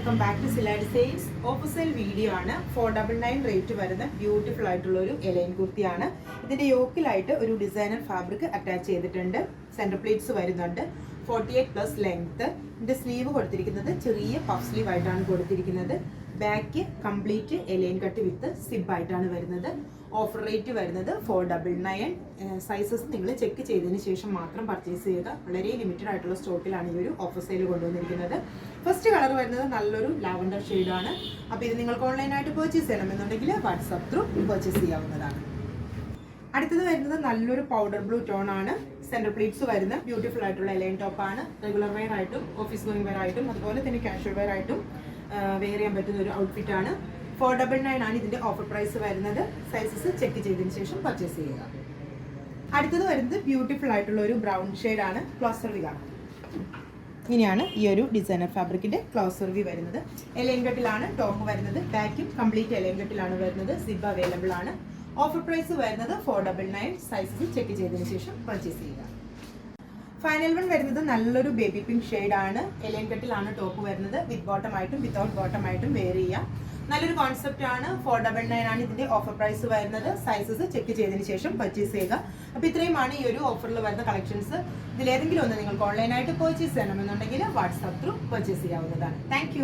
Welcome back to സിലാഡ് sales. Offer sale video ആണ്. 499 rate വരുന്ന ബ്യൂട്ടിഫുൾ ആയിട്ടുള്ള ഒരു എലൈൻ കുർത്തിയാണ്. ഇതിന്റെ യോക്കിലായിട്ട് ഒരു ഡിസൈനർ ഫാബ്രിക് അറ്റാച്ച് ചെയ്തിട്ടുണ്ട്. സെന്റർ പ്ലേറ്റ്സ് വരുന്നുണ്ട്. 48+ ലെങ്ത്. ഇതിന്റെ സ്ലീവ് കൊടുത്തിരിക്കുന്നത് ചെറിയ പഫ് സ്ലീവ് ആയിട്ടാണ് കൊടുത്തിരിക്കുന്നത്. ബാക്ക് കംപ്ലീറ്റ് എലൈൻ കട്ട് വിത്ത് സിബ് ആയിട്ടാണ് വരുന്നത്. ഓഫർ റേറ്റ് വരുന്നത് 499. സൈസസ് നിങ്ങൾ ചെക്ക് ചെയ്തതിന് ശേഷം മാത്രം പർച്ചേസ് ചെയ്യുക. വളരെ ലിമിറ്റഡ് ആയിട്ടുള്ള സ്റ്റോക്കിലാണ് ഈ ഒരു ഓഫർ സെയിൽ കൊണ്ടുവന്നിരിക്കുന്നത്. ഫസ്റ്റ് കളർ വരുന്നത് നല്ലൊരു ലാവൻഡർ ഷെയ്ഡാണ്. അപ്പോൾ ഇത് നിങ്ങൾക്ക് ഓൺലൈനായിട്ട് പർച്ചേസ് ചെയ്യണമെന്നുണ്ടെങ്കിൽ വാട്സാപ്പ് ത്രൂ പർച്ചേസ് ചെയ്യാവുന്നതാണ്. അടുത്തത് വരുന്നത് നല്ലൊരു പൗഡർ ബ്ലൂ ടോൺ ആണ്. സെന്റർ പ്ലീറ്റ്സ് വരുന്ന ബ്യൂട്ടിഫുൾ ആയിട്ടുള്ള എലൈൻ ടോപ്പാണ്. റെഗുലർ വെയർ ആയിട്ടും ഓഫീസ് ഗോയിങ് വെയർ ആയിട്ടും അതുപോലെ തന്നെ കാഷ്വൽ വെയർ ആയിട്ടും വെയർ ചെയ്യാൻ പറ്റുന്ന ഒരു ഔട്ട്ഫിറ്റ് ആണ്. 499 ആണ് ഇതിന്റെ ഓഫർ പ്രൈസ് വരുന്നത്. സൈസസ് ചെക്ക് ചെയ്തതിന് ശേഷം പർച്ചേസ് ചെയ്യുക. അടുത്തത് വരുന്നത് ബ്യൂട്ടിഫുൾ ആയിട്ടുള്ള ഒരു ബ്രൗൺ ഷെയ്ഡ് ആണ്. ക്ലോസർ വി ആണ്. ഇങ്ങനെയാണ് ഈ ഒരു ഡിസൈനർ ഫാബ്രിക്കിന്റെ ക്ലോസർ വി വരുന്നത്. എലൈൻ കട്ടിലാണ് ടോപ്പ് വരുന്നത്. ബാക്കും കംപ്ലീറ്റ് എലൈൻ കട്ടിലാണ് വരുന്നത്. സിബ് അവൈലബിൾ ആണ്. ഓഫർ പ്രൈസ് വരുന്നത് 499. സൈസസ് ചെക്ക് ചെയ്തതിന് ശേഷം പർച്ചേസ് ചെയ്യുക. ഫൈനൽ വൺ വരുന്നത് നല്ലൊരു ബേബി പിങ്ക് ഷെയ്ഡ് ആണ്. എലൈൻ കട്ടിലാണ് ടോപ്പ് വരുന്നത്. വിത്ത് ബോട്ടം ആയിട്ടും വിത്തൗട്ട് ബോട്ടം ആയിട്ടും വെയർ ചെയ്യാം. നല്ലൊരു കോൺസെപ്റ്റ് ആണ്. 499 ആണ് ഇതിന്റെ ഓഫർ പ്രൈസ് വരുന്നത്. സൈസസ് ചെക്ക് ചെയ്തതിന് ശേഷം പർച്ചേസ് ചെയ്യുക. അപ്പോൾ ഇത്രയുമാണ് ഈ ഒരു ഓഫറിൽ വരുന്ന കളക്ഷൻസ്. ഇതിലേതെങ്കിലും ഒന്ന് നിങ്ങൾക്ക് ഓൺലൈനായിട്ട് പർച്ചേസ് ചെയ്യണമെന്നുണ്ടെങ്കിൽ വാട്സാപ്പ് ത്രൂ പർച്ചേസ് ചെയ്യാവുന്നതാണ്. താങ്ക്